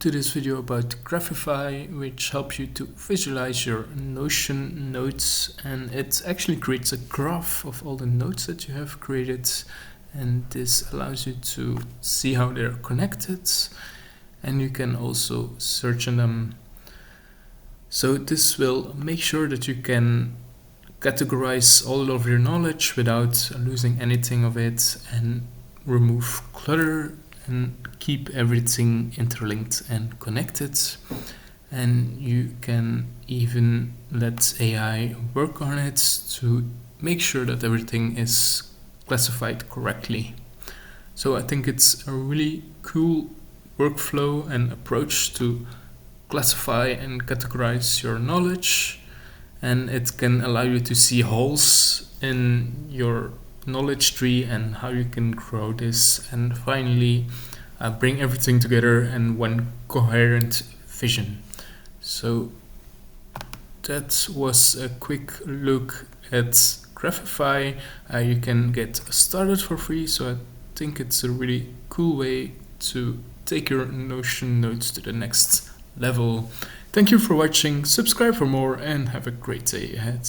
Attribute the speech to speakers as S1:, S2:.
S1: to this video about Graphify, which helps you to visualize your Notion notes, and it actually creates a graph of all the notes that you have created, and this allows you to see how they're connected, and you can also search on them. So this will make sure that you can categorize all of your knowledge without losing anything of it, and remove clutter and keep everything interlinked and connected. And you can even let AI work on it to make sure that everything is classified correctly. So I think it's a really cool workflow and approach to classify and categorize your knowledge, and it can allow you to see holes in your knowledge tree and how you can grow this, and finally bring everything together in one coherent vision. So that was a quick look at Graphify. You can get started for free, so I think it's a really cool way to take your Notion notes to the next level. Thank you for watching, subscribe for more, and have a great day ahead.